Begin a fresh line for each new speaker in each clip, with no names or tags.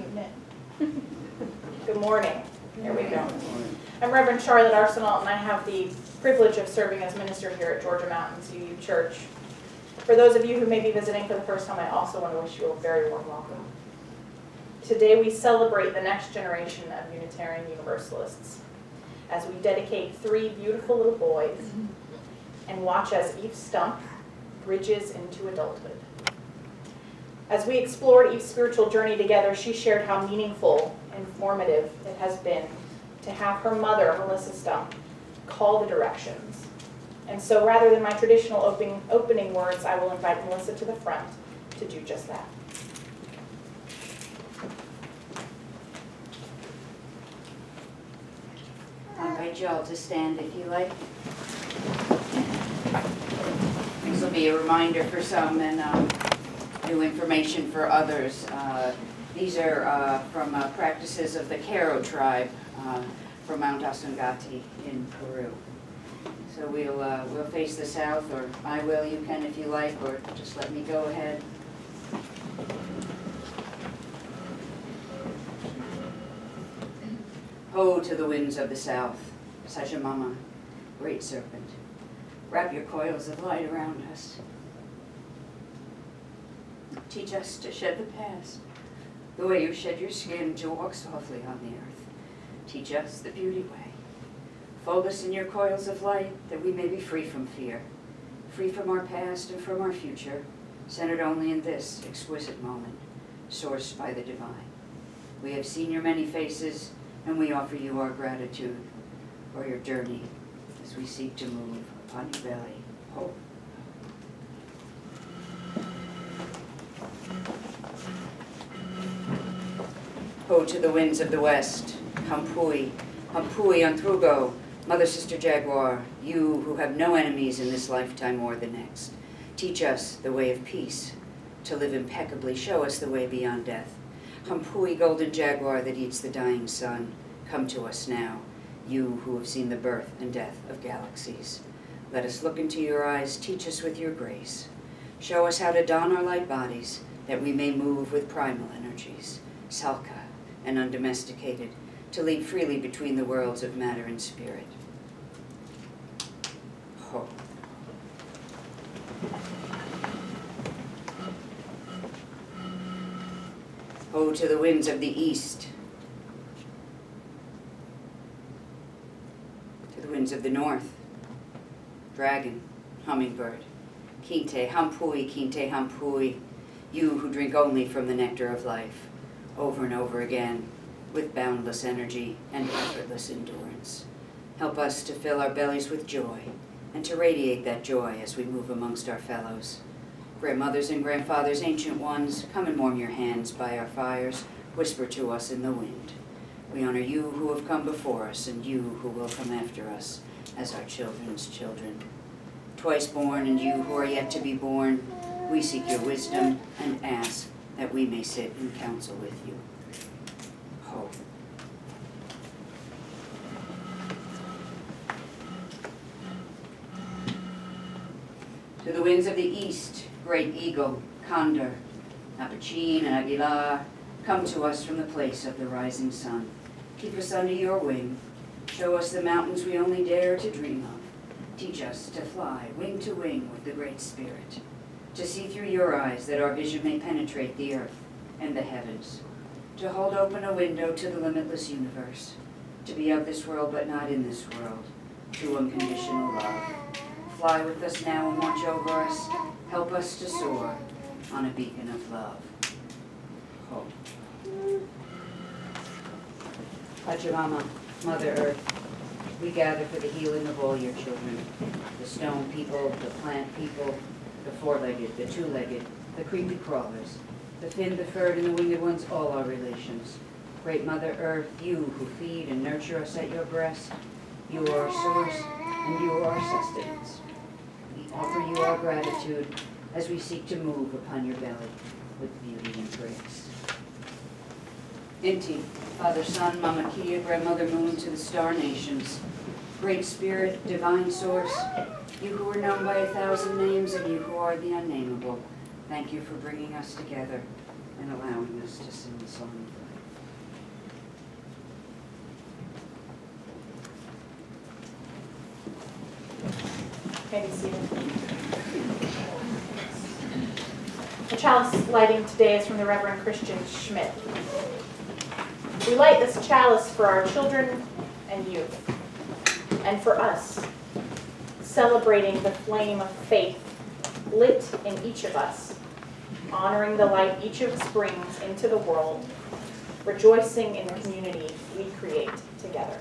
unit. Good morning. There we go. I'm Reverend Charlotte Arsenault, and I have the privilege of serving as minister here at Georgia Mountain CU Church. For those of you who may be visiting for the first time, I also want to wish you a very warm welcome. Today we celebrate the next generation of Unitarian Universalists as we dedicate 3 beautiful little boys and watch as Eve Stump bridges into adulthood. As we explored Eve's spiritual journey together, she shared how meaningful and formative it has been to have her mother, Melissa Stump, call the directions. And so rather than my traditional opening words, I will invite Melissa to the front to do just that.
I invite you all to stand if you like. This will be a reminder for some and new information for others. These are from practices of the Caro tribe from Mount Arsenault in Peru. So we'll face the south, or I will, you can if you like, or just let me go ahead. Ho to the winds of the south, Sajamama, great serpent, wrap your coils of light around us. Teach us to shed the past, the way you shed your skin to walk softly on the earth. Teach us the beauty way. Fold us in your coils of light, that we may be free from fear, free from our past and from our future, centered only in this exquisite moment, sourced by the divine. We have seen your many faces, and we offer you our gratitude for your journey as we seek to move upon your belly. Ho. Ho to the winds of the west, Hampui, Hampui Antrugo, Mother Sister Jaguar, you who have no enemies in this lifetime or the next. Teach us the way of peace, to live impeccably, show us the way beyond death. Hampui Golden Jaguar that eats the dying sun, come to us now, you who have seen the birth and death of galaxies. Let us look into your eyes, teach us with your grace. Show us how to don our light bodies, that we may move with primal energies, Salka and undomesticated, to lead freely between the worlds of matter and spirit. Ho. Ho to the winds of the east, to the winds of the north, dragon, hummingbird, Kinte Hampui, Kinte Hampui, you who drink only from the nectar of life, over and over again, with boundless energy and effortless endurance. Help us to fill our bellies with joy, and to radiate that joy as we move amongst our fellows. Grandmothers and grandfathers, ancient ones, come and warm your hands by our fires, whisper to us in the wind. We honor you who have come before us, and you who will come after us as our children's children. Twice born, and you who are yet to be born, we seek your wisdom and ask that we may sit in council with you. Ho. To the winds of the east, great eagle, condor, Napachin and Aguilar, come to us from the place of the rising sun. Keep us under your wing. Show us the mountains we only dare to dream of. Teach us to fly wing to wing with the Great Spirit, to see through your eyes that our vision may penetrate the earth and the heavens, to hold open a window to the limitless universe, to be of this world but not in this world, to unconditional love. Fly with us now and watch over us. Help us to soar on a beacon of love. Ho. Pachamama, Mother Earth, we gather for the healing of all your children, the stone people, the plant people, the four-legged, the two-legged, the creepy crawlers, the finned, the furred, and the winged ones, all our relations. Great Mother Earth, you who feed and nurture us at your breast, you are our source, and you are our sustenance. We offer you our gratitude as we seek to move upon your belly with beauty and grace. Inti, Father Sun, Mama Kia, Grandmother Moon to the star nations. Great Spirit, divine source, you who are known by 1,000 names and you who are the unnameable, thank you for bringing us together and allowing us to sing the song of life.
may be seated. The chalice lighting today is from the Reverend Christian Schmidt. We light this chalice for our children and youth, and for us, celebrating the flame of faith lit in each of us, honoring the light each of us brings into the world, rejoicing in the community we create together.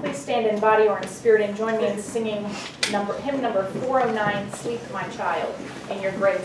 Please stand in body or in spirit and join me in singing hymn number 409, Sleep My Child, in your grave.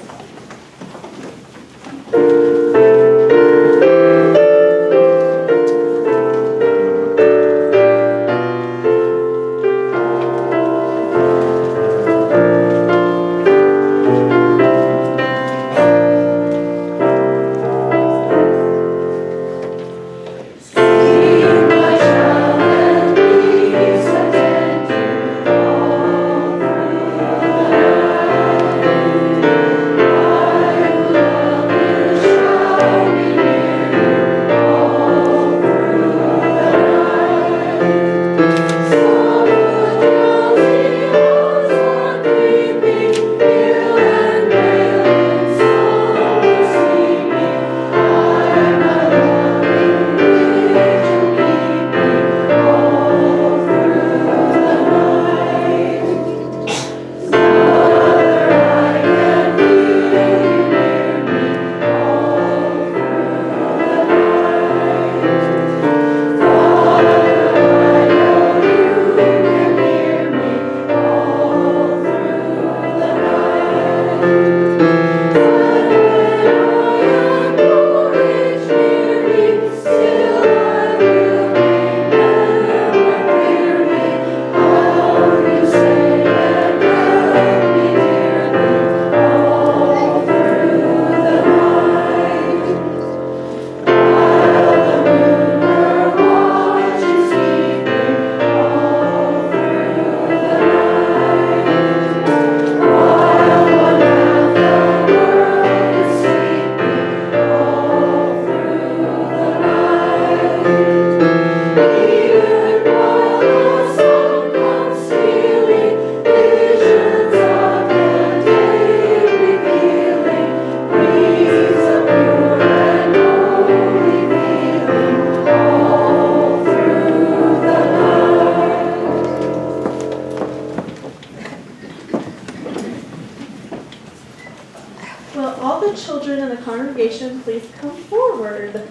Please come forward.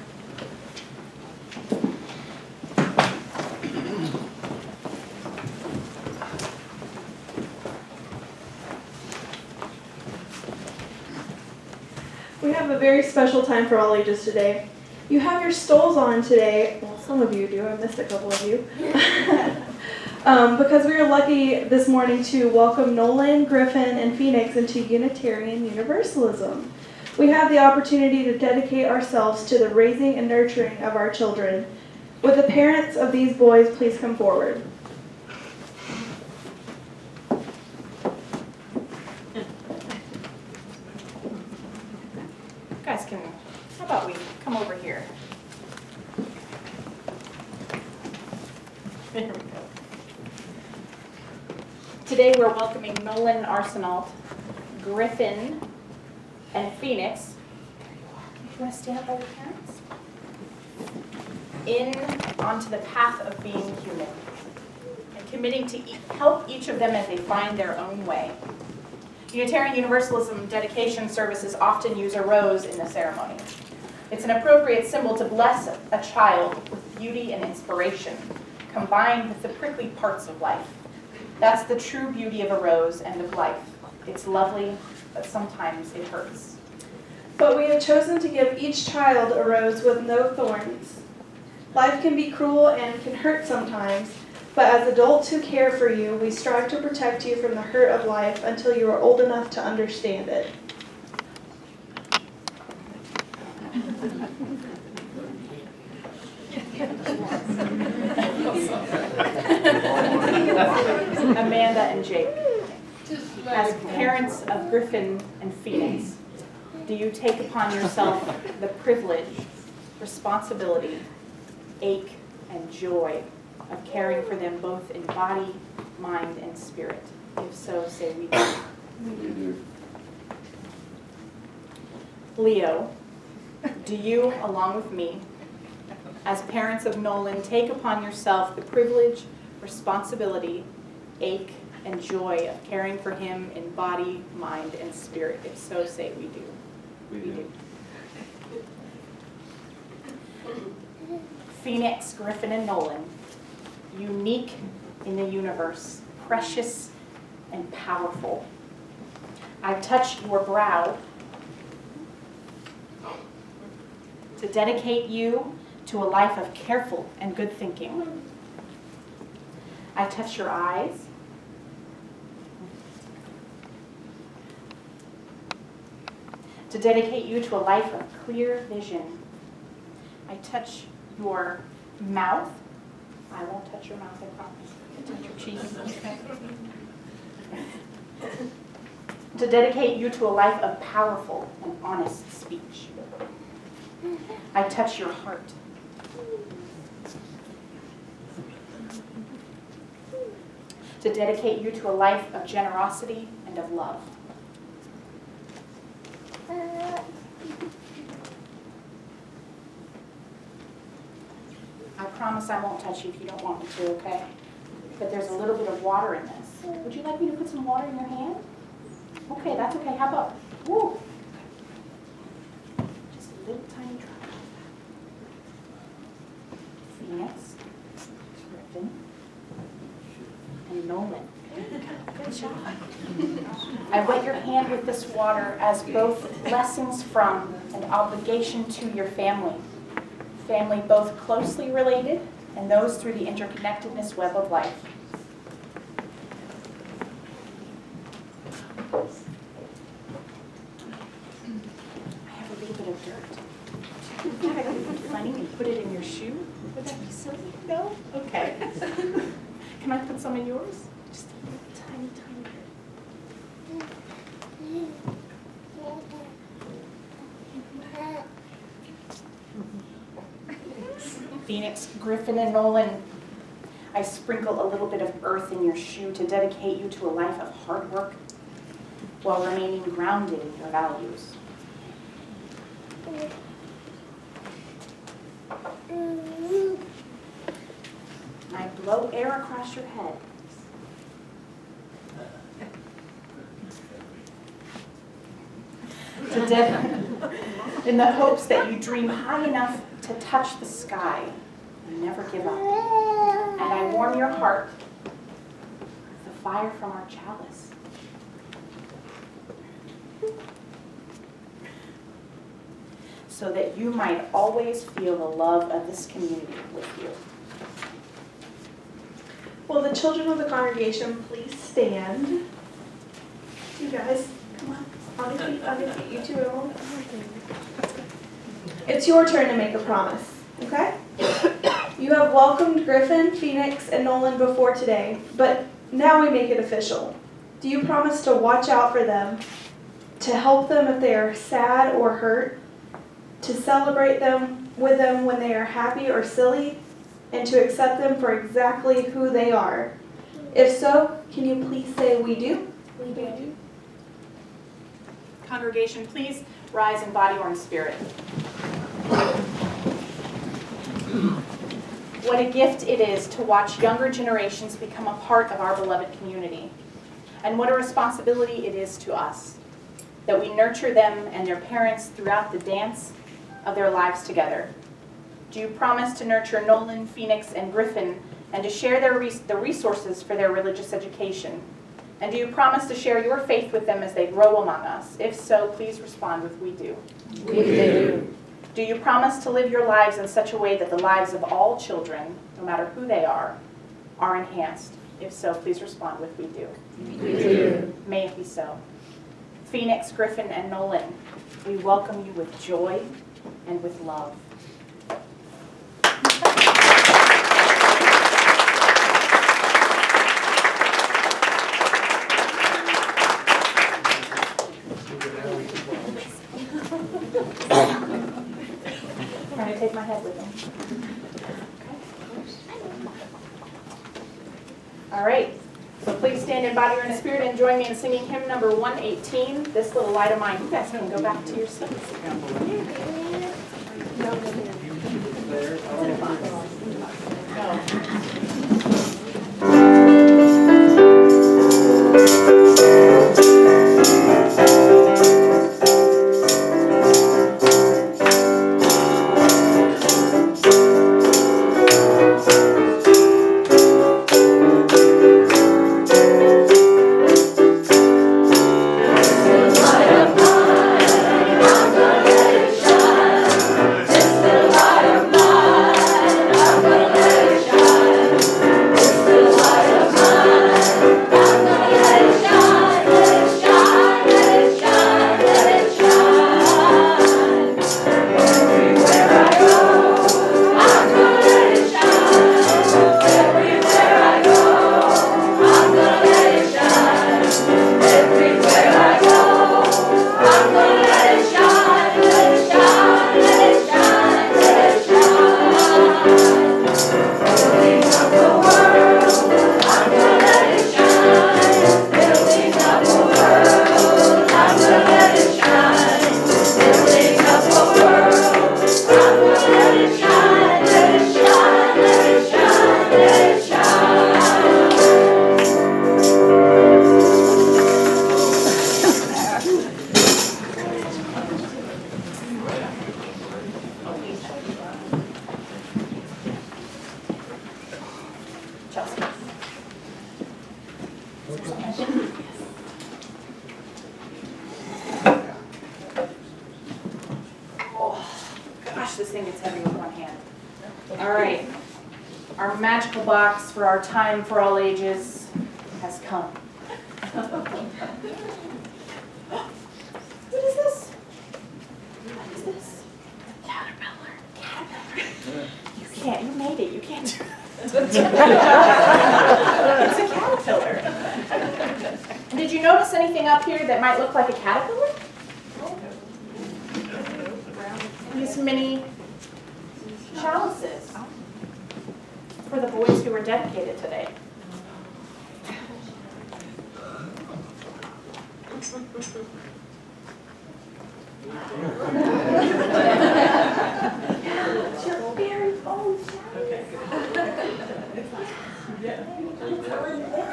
We have a very special time for all ages today. You have your stoles on today. Well, some of you do. I missed a couple of you. Because we are lucky this morning to welcome Nolan, Griffin, and Phoenix into Unitarian Universalism. We have the opportunity to dedicate ourselves to the raising and nurturing of our children. Would the parents of these boys please come forward?
Guys, how about we come over here? There we go. Today we're welcoming Nolan Arsenault, Griffin, and Phoenix. You want to stand up by your parents? In onto the path of being human and committing to help each of them as they find their own way. Unitarian Universalism dedication services often use a rose in the ceremony. It's an appropriate symbol to bless a child with beauty and inspiration, combined with the prickly parts of life. That's the true beauty of a rose and of life. It's lovely, but sometimes it hurts.
But we have chosen to give each child a rose with no thorns. Life can be cruel and can hurt sometimes, but as adults who care for you, we strive to protect you from the hurt of life until you are old enough to understand it.
Amanda and Jake, as parents of Griffin and Phoenix, do you take upon yourself the privilege, responsibility, ache, and joy of caring for them both in body, mind, and spirit? If so, say we do.
We do.
Leo, do you, along with me, as parents of Nolan, take upon yourself the privilege, responsibility, ache, and joy of caring for him in body, mind, and spirit? If so, say we do.
We do.
Phoenix, Griffin, and Nolan, unique in the universe, precious and powerful. I touch your brow to dedicate you to a life of careful and good thinking. I touch your eyes to dedicate you to a life of clear vision. I touch your mouth. I won't touch your mouth, I promise. I'll touch your cheeks, okay? To dedicate you to a life of powerful and honest speech. I touch your heart. To dedicate you to a life of generosity and of love. I promise I won't touch you if you don't want me to, okay? But there's a little bit of water in this. Would you like me to put some water in your hand? Okay, that's okay. How about, woo. Just a little tiny drop. Phoenix, Griffin, and Nolan. Good job. I wet your hand with this water as both blessings from and obligation to your family. Family both closely related and those through the interconnectedness web of life. I have a little bit of dirt. You think I could be funny and put it in your shoe? Would that be silly? No? Okay. Can I put some in yours? Just a little tiny, tiny bit. Phoenix, Griffin, and Nolan, I sprinkle a little bit of earth in your shoe to dedicate you to a life of hard work while remaining grounded in your values. I blow air across your head. In the hopes that you dream high enough to touch the sky and never give up. And I warm your heart with the fire from our chalice. So that you might always feel the love of this community with you.
Will the children of the congregation please stand? You guys, come on. I'll get you two alone. It's your turn to make a promise, okay? You have welcomed Griffin, Phoenix, and Nolan before today, but now we make it official. Do you promise to watch out for them, to help them if they are sad or hurt, to celebrate them with them when they are happy or silly, and to accept them for exactly who they are? If so, can you please say we do?
We do. Congregation, please rise in body or in spirit. What a gift it is to watch younger generations become a part of our beloved community. And what a responsibility it is to us that we nurture them and their parents throughout the dance of their lives together. Do you promise to nurture Nolan, Phoenix, and Griffin and to share the resources for their religious education? And do you promise to share your faith with them as they grow among us? If so, please respond with we do.
We do.
Do you promise to live your lives in such a way that the lives of all children, no matter who they are enhanced? If so, please respond with we do.
We do.
May it be so. Phoenix, Griffin, and Nolan, we welcome you with joy and with love. Trying to take my head with him. All right. So please stand in body or in spirit and join me in singing hymn number 118, This Little Light of Mine. You guys can go back to your seats. This thing gets heavy with one hand. All right. Our magical box for our time for all ages has come. What is this? What is this? Caterpillar. Caterpillar. You can't, you made it. You can't do it. It's a caterpillar. Did you notice anything up here that might look like a caterpillar? These mini chalices for the boys who were dedicated today. It's your very own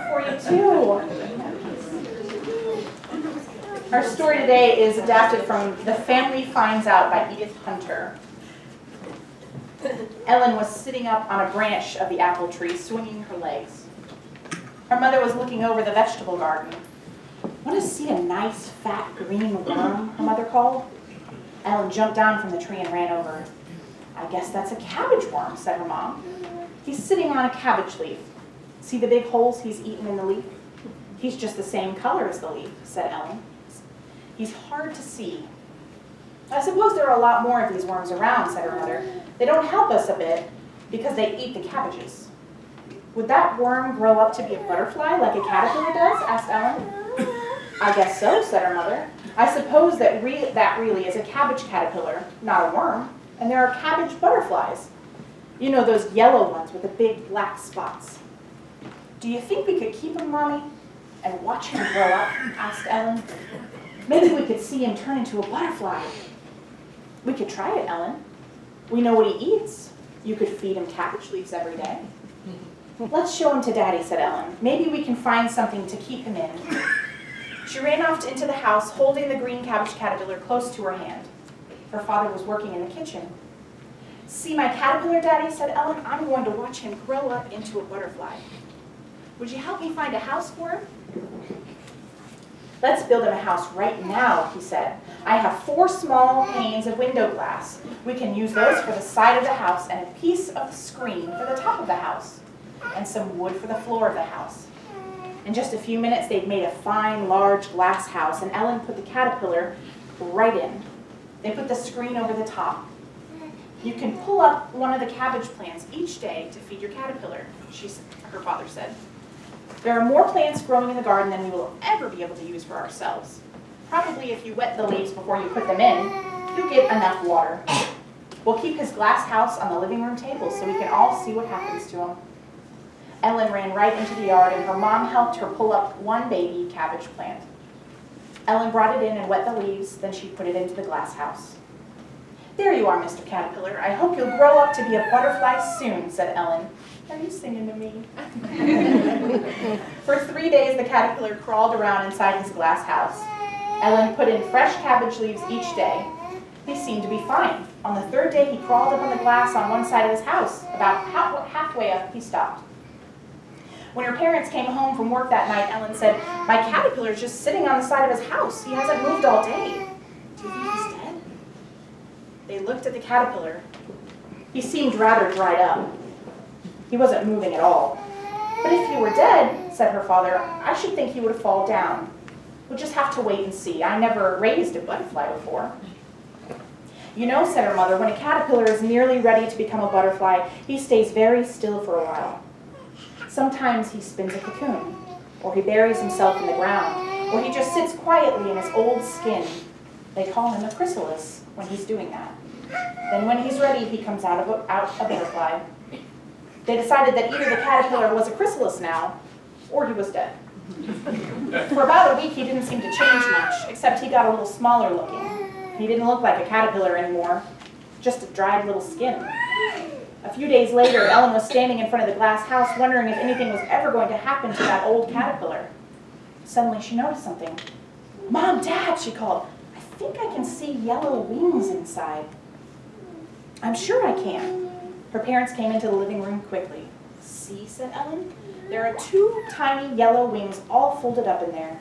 for you too. Our story today is adapted from The Family Finds Out by Edith Hunter. Ellen was sitting up on a branch of the apple tree, swinging her legs. Her mother was looking over the vegetable garden. "Want to see a nice, fat, green worm?" her mother called. Ellen jumped down from the tree and ran over. "I guess that's a cabbage worm," said her mom. "He's sitting on a cabbage leaf. See the big holes he's eaten in the leaf? He's just the same color as the leaf," said Ellen. "He's hard to see." "I suppose there are a lot more of these worms around," said her mother. "They don't help us a bit because they eat the cabbages." "Would that worm grow up to be a butterfly like a caterpillar does?" asked Ellen. "I guess so," said her mother. "I suppose that really is a cabbage caterpillar, not a worm. And there are cabbage butterflies. You know, those yellow ones with the big black spots." "Do you think we could keep him, Mommy, and watch him grow up?" asked Ellen. "Maybe we could see him turn into a butterfly." "We could try it, Ellen. We know what he eats. You could feed him cabbage leaves every day." "Let's show him to Daddy," said Ellen. "Maybe we can find something to keep him in." She ran off into the house, holding the green cabbage caterpillar close to her hand. Her father was working in the kitchen. "See my caterpillar, Daddy," said Ellen. "I'm going to watch him grow up into a butterfly. Would you help me find a house for him?" "Let's build him a house right now," he said. "I have 4 small panes of window glass. We can use those for the side of the house and a piece of the screen for the top of the house, and some wood for the floor of the house." In just a few minutes, they'd made a fine, large glass house, and Ellen put the caterpillar right in. They put the screen over the top. "You can pull up one of the cabbage plants each day to feed your caterpillar," her father said. "There are more plants growing in the garden than we will ever be able to use for ourselves. Probably if you wet the leaves before you put them in, He'll get enough water. We'll keep his glass house on the living room table so we can all see what happens to him. Ellen ran right into the yard, and her mom helped her pull up one baby cabbage plant. Ellen brought it in and wet the leaves, then she put it into the glass house. "There you are, Mr. Caterpillar. I hope you'll grow up to be a butterfly soon," said Ellen. Are you singing to me? For 3 days, the caterpillar crawled around inside his glass house. Ellen put in fresh cabbage leaves each day. He seemed to be fine. On the 3rd day, he crawled up on the glass on one side of his house. About halfway up, he stopped. When her parents came home from work that night, Ellen said, "My caterpillar's just sitting on the side of his house. He hasn't moved all day. Do you think he's dead?" They looked at the caterpillar. He seemed rather dried up. He wasn't moving at all. "But if he were dead," said her father, "I should think he would fall down. We'll just have to wait and see. I never raised a butterfly before." "You know," said her mother, "when a caterpillar is nearly ready to become a butterfly, he stays very still for a while. Sometimes he spins a cocoon, or he buries himself in the ground, or he just sits quietly in his old skin. They call him a chrysalis when he's doing that. Then when he's ready, he comes out a butterfly." They decided that either the caterpillar was a chrysalis now, or he was dead. For about a week, he didn't seem to change much, except he got a little smaller looking. He didn't look like a caterpillar anymore, just a dried little skin. A few days later, Ellen was standing in front of the glass house, wondering if anything was ever going to happen to that old caterpillar. Suddenly, she noticed something. "Mom, Dad," she called, "I think I can see yellow wings inside." "I'm sure I can." Her parents came into the living room quickly. "See," said Ellen, "there are 2 tiny yellow wings all folded up in there.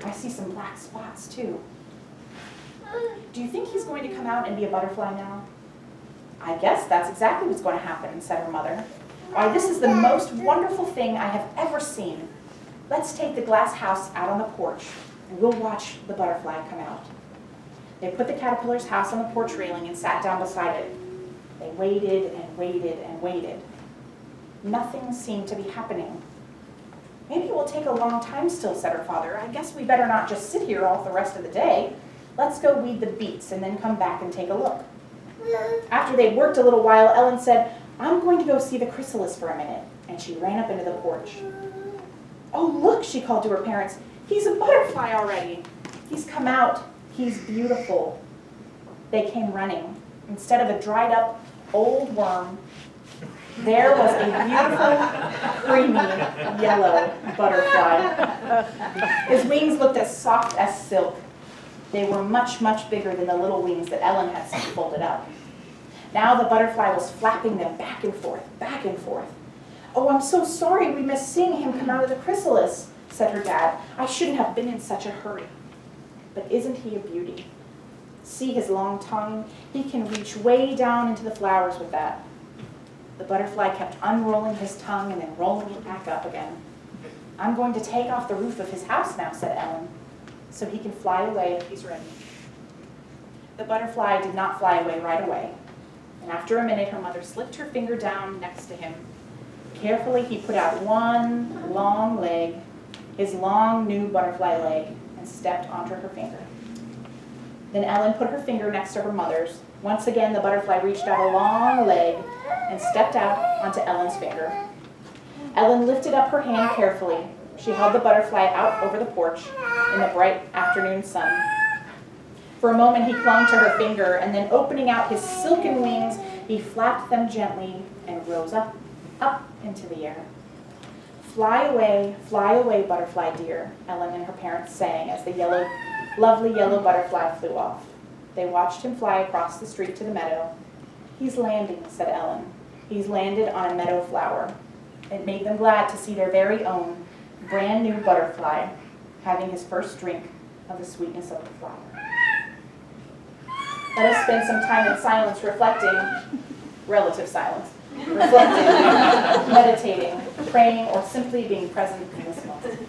I see some black spots, too." "Do you think he's going to come out and be a butterfly now?" "I guess that's exactly what's going to happen," said her mother. "Why, this is the most wonderful thing I have ever seen. Let's take the glass house out on the porch, and we'll watch the butterfly come out." They put the caterpillar's house on the porch railing and sat down beside it. They waited and waited and waited. Nothing seemed to be happening. "Maybe it will take a long time still," said her father. "I guess we better not just sit here all the rest of the day. Let's go weed the beets and then come back and take a look." After they'd worked a little while, Ellen said, "I'm going to go see the chrysalis for a minute," and she ran up into the porch. "Oh, look," she called to her parents. "He's a butterfly already. He's come out. He's beautiful." They came running. Instead of a dried up old worm, there was a beautiful, creamy, yellow butterfly. His wings looked as soft as silk. They were much, much bigger than the little wings that Ellen had seen folded up. Now the butterfly was flapping them back and forth, back and forth. "Oh, I'm so sorry we missed seeing him come out of the chrysalis," said her dad. "I shouldn't have been in such a hurry. But isn't he a beauty? See his long tongue? He can reach way down into the flowers with that." The butterfly kept unrolling his tongue and then rolling it back up again. "I'm going to take off the roof of his house now," said Ellen, "so he can fly away if he's ready." The butterfly did not fly away right away, and after a minute, her mother slipped her finger down next to him. Carefully, he put out one long leg, his long new butterfly leg, and stepped onto her finger. Then Ellen put her finger next to her mother's. Once again, the butterfly reached out a long leg and stepped out onto Ellen's finger. Ellen lifted up her hand carefully. She held the butterfly out over the porch in the bright afternoon sun. For a moment, he clung to her finger, and then opening out his silken wings, he flapped them gently and rose up into the air. Fly away, butterfly dear," Ellen and her parents sang as the lovely yellow butterfly flew off. They watched him fly across the street to the meadow. "He's landing," said Ellen. "He's landed on a meadow flower." It made them glad to see their very own brand new butterfly having his first drink of the sweetness of the flower. Let us spend some time in silence reflecting, relative silence, reflecting, meditating, praying, or simply being present in this moment.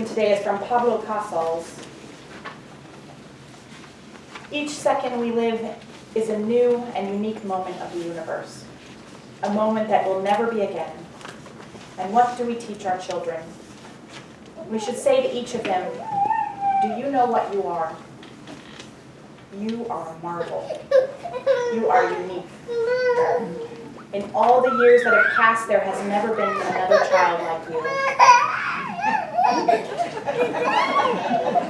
today is from Pablo Casals. Each second we live is a new and unique moment of the universe, a moment that will never be again. And what do we teach our children? We should say to each of them, do you know what you are? You are a marvel. You are unique. In all the years that have passed, there has never been another child like you.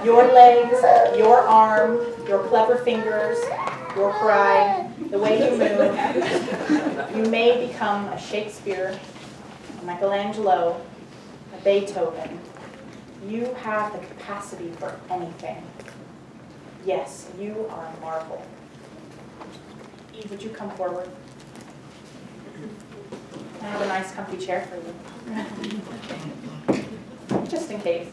Your legs, your arm, your clever fingers, your pride, the way you move, you may become a Shakespeare, a Michelangelo, a Beethoven. You have the capacity for anything. Yes, you are a marvel. Eve, would you come forward? I have a nice comfy chair for you. Just in case.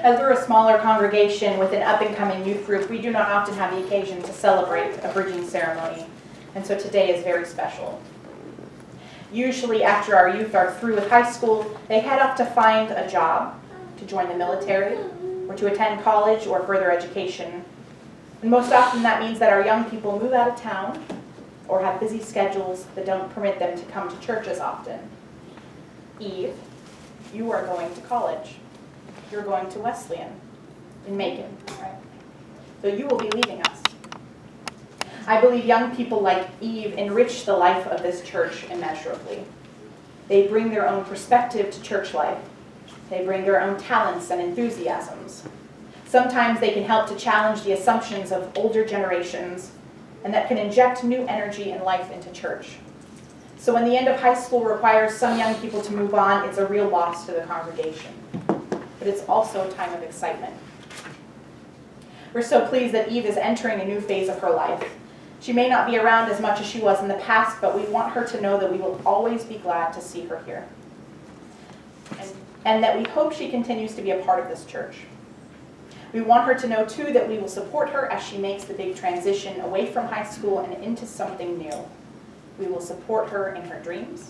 As we're a smaller congregation with an up-and-coming youth group, we do not often have the occasion to celebrate a bridging ceremony, and so today is very special. Usually after our youth are through with high school, they head off to find a job, to join the military, or to attend college or further education. And most often that means that our young people move out of town or have busy schedules that don't permit them to come to church as often. Eve, you are going to college. You're going to Wesleyan in Macon, right? So you will be leaving us. I believe young people like Eve enrich the life of this church immeasurably. They bring their own perspective to church life. They bring their own talents and enthusiasms. Sometimes they can help to challenge the assumptions of older generations, and that can inject new energy and life into church. So when the end of high school requires some young people to move on, it's a real loss to the congregation. But it's also a time of excitement. We're so pleased that Eve is entering a new phase of her life. She may not be around as much as she was in the past, but we want her to know that we will always be glad to see her here. And that we hope she continues to be a part of this church. We want her to know, too, that we will support her as she makes the big transition away from high school and into something new. We will support her in her dreams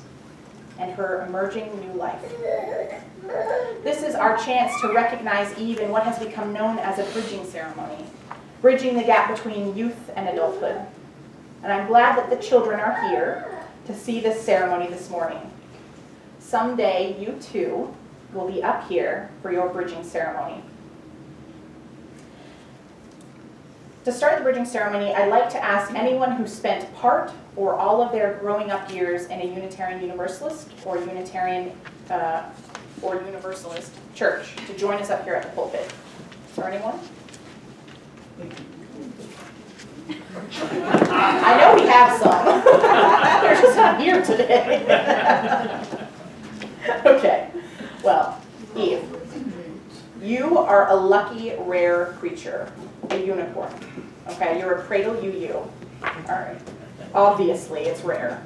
and her emerging new life. This is our chance to recognize Eve in what has become known as a bridging ceremony, bridging the gap between youth and adulthood. And I'm glad that the children are here to see this ceremony this morning. Someday, you too will be up here for your bridging ceremony. To start the bridging ceremony, I'd like to ask anyone who spent part or all of their growing up years in a Unitarian Universalist or Unitarian or Universalist church to join us up here at the pulpit. Is there anyone? I know we have some. They're just not here today. Okay. Well, Eve, you are a lucky, rare creature, a unicorn. Okay, you're a cradle UU. All right. Obviously, it's rare.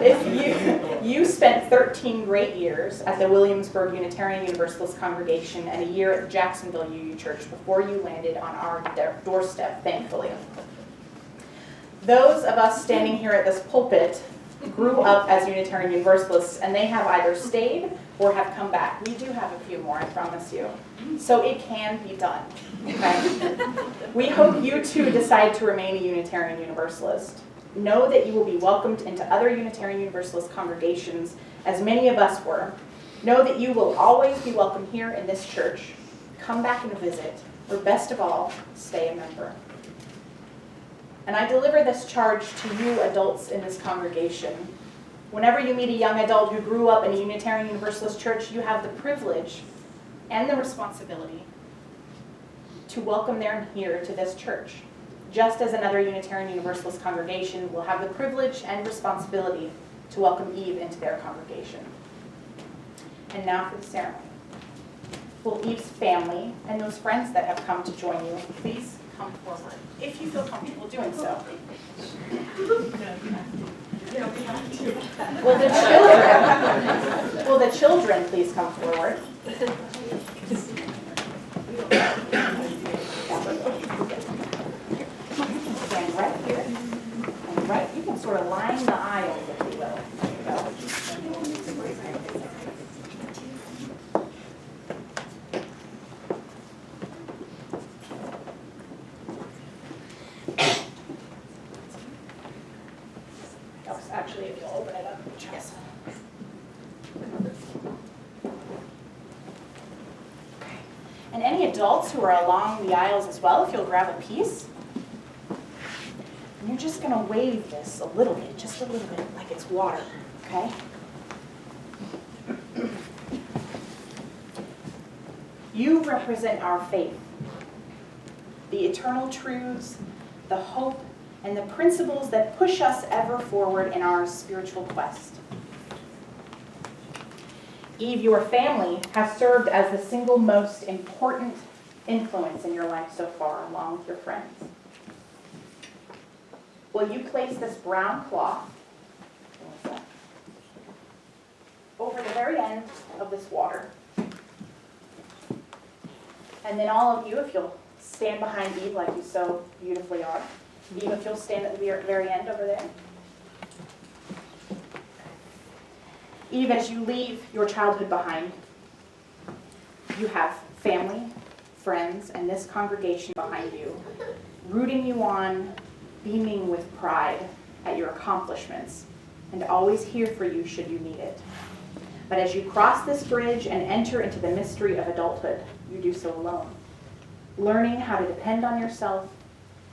If you spent 13 great years at the Williamsburg Unitarian Universalist congregation and a year at the Jacksonville UU Church before you landed on our doorstep, thankfully. Those of us standing here at this pulpit grew up as Unitarian Universalists, and they have either stayed or have come back. We do have a few more, I promise you. So it can be done. Okay? We hope you too decide to remain a Unitarian Universalist. Know that you will be welcomed into other Unitarian Universalist congregations, as many of us were. Know that you will always be welcome here in this church. Come back and visit, or best of all, stay a member. And I deliver this charge to you adults in this congregation. Whenever you meet a young adult who grew up in a Unitarian Universalist church, you have the privilege and the responsibility to welcome them here to this church, just as another Unitarian Universalist congregation will have the privilege and responsibility to welcome Eve into their congregation. And now for the ceremony. Will Eve's family and those friends that have come to join you please come forward, if you feel comfortable doing so. Will the children please come forward? Stand right here. And right, you can sort of line the aisles, if you will. There you go. helps actually if you'll open it up. Yes. Okay. And any adults who are along the aisles as well, if you'll grab a piece. And you're just going to wave this a little bit, just a little bit, like it's water, okay? You represent our faith, the eternal truths, the hope, and the principles that push us ever forward in our spiritual quest. Eve, your family has served as the single most important influence in your life so far, along with your friends. Will you place this brown cloth over the very end of this water? And then all of you, if you'll stand behind Eve like you so beautifully are. Eve, if you'll stand at the very end over there. Eve, as you leave your childhood behind, you have family, friends, and this congregation behind you, rooting you on, beaming with pride at your accomplishments, and always here for you should you need it. But as you cross this bridge and enter into the mystery of adulthood, you do so alone, learning how to depend on yourself,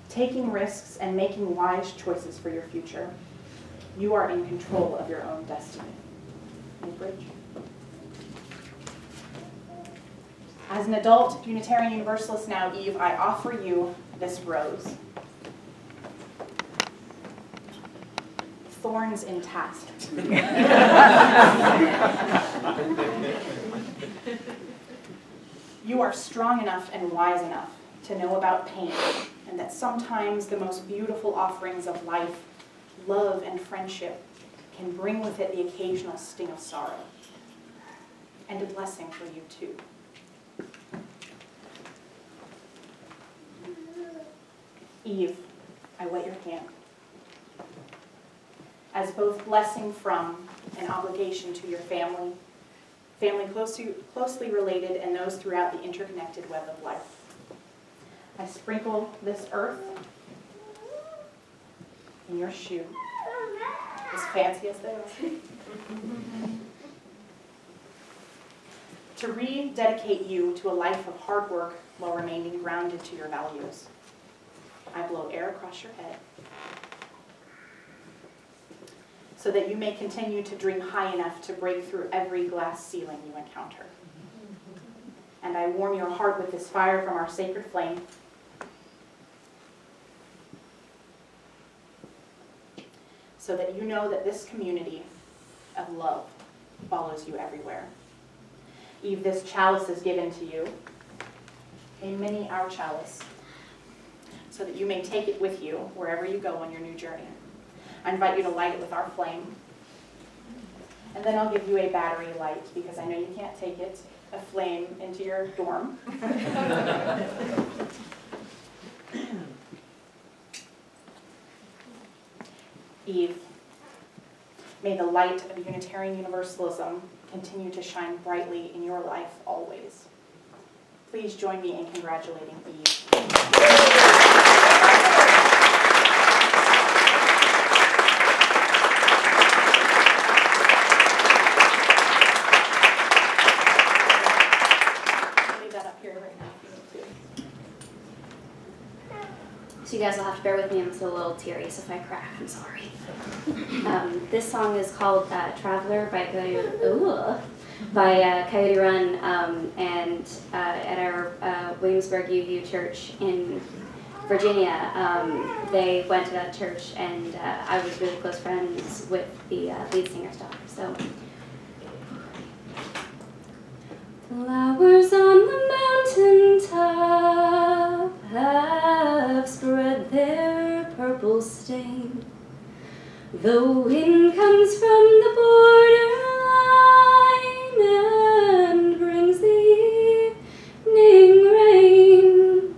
taking risks, and making wise choices for your future. You are in control of your own destiny. Bridge. As an adult Unitarian Universalist now, Eve, I offer you this rose. Thorns intact. You are strong enough and wise enough to know about pain, and that sometimes the most beautiful offerings of life, love, and friendship can bring with it the occasional sting of sorrow, and a blessing for you too. Eve, I wet your hand. As both blessing from and obligation to your family closely related, and those throughout the interconnected web of life. I sprinkle this earth in your shoe, as fancy as they are, to rededicate you to a life of hard work while remaining grounded to your values. I blow air across your head so that you may continue to dream high enough to break through every glass ceiling you encounter. And I warm your heart with this fire from our sacred flame, so that you know that this community of love follows you everywhere. Eve, this chalice is given to you, a mini our chalice, so that you may take it with you wherever you go on your new journey. I invite you to light it with our flame. And then I'll give you a battery light, because I know you can't take it, a flame, into your dorm. Eve, may the light of Unitarian Universalism continue to shine brightly in your life always. Please join me in congratulating Eve.
So you guys will have to bear with me, I'm still a little teary, so if I crack, I'm sorry. This song is called Traveler by Coyote Run, and at our Williamsburg UU church in Virginia, they went to that church, and I was really close friends with the lead singer's daughter. So, flowers on the mountain top have spread their purple stain. The wind comes from the borderline and brings the evening rain.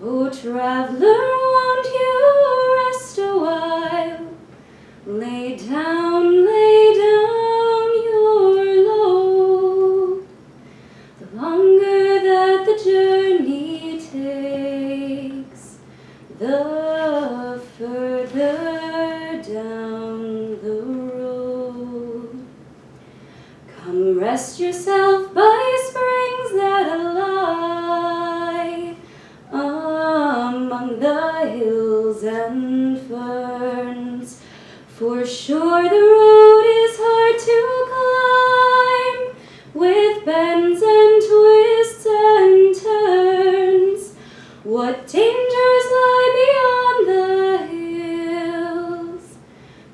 Oh, traveler, won't you rest a while? Lay down your load. The longer that the journey takes, the further down the road. Come rest yourself by springs that lie among the hills and ferns. For sure the road is hard to climb, with bends and twists and turns. What dangers lie beyond the hills,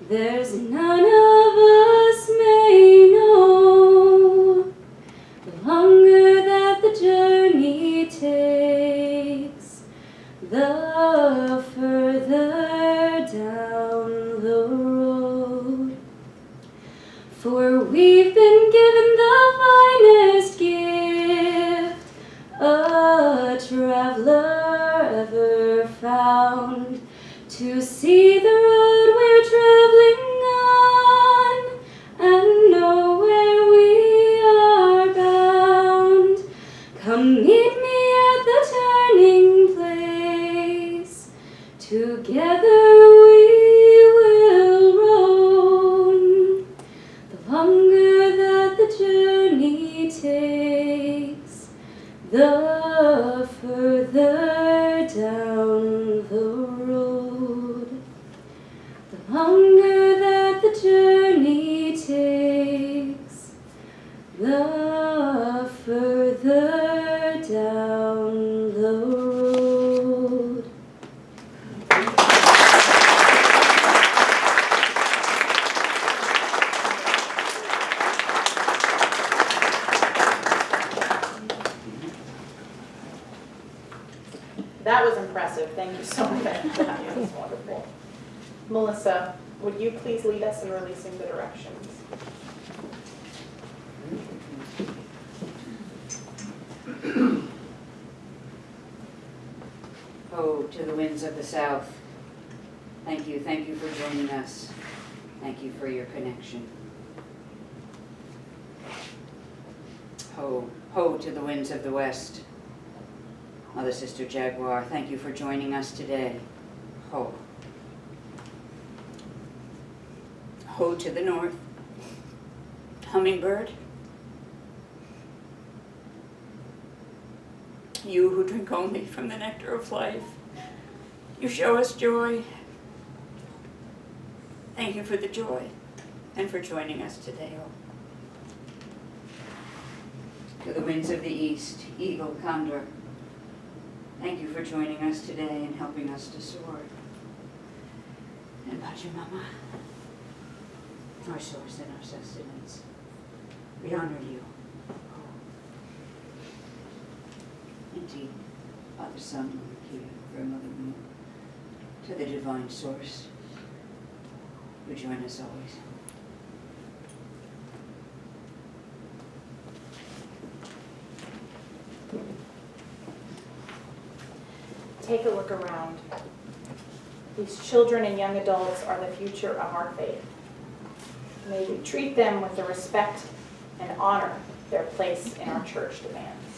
there's none of us may know. The longer that the journey takes, the further down the road. For we've been given the finest gift a traveler ever found, to see the road we're traveling on and know where we are bound. Come meet me at the turning place, together we will roam. The longer that the journey takes, the further down the road. The longer that the journey takes, the further down the road.
That was impressive. Thank you so much. That was wonderful. Melissa, would you please lead us in releasing the directions?
Oh, to the winds of the south, thank you for joining us. Thank you for your connection. Ho, ho to the winds of the west. Mother Sister Jaguar, thank you for joining us today. Ho. Ho to the north. Hummingbird. You who drink only from the nectar of life, you show us joy. Thank you for the joy and for joining us today. To the winds of the east, eagle, condor, thank you for joining us today and helping us to soar. And Pachamama, our source and our sustenance, we honor you. Indeed, Father, Son, here, Grandmother Moon, to the divine source, who join us always.
Take a look around. These children and young adults are the future of our faith. May we treat them with the respect and honor their place in our church demands.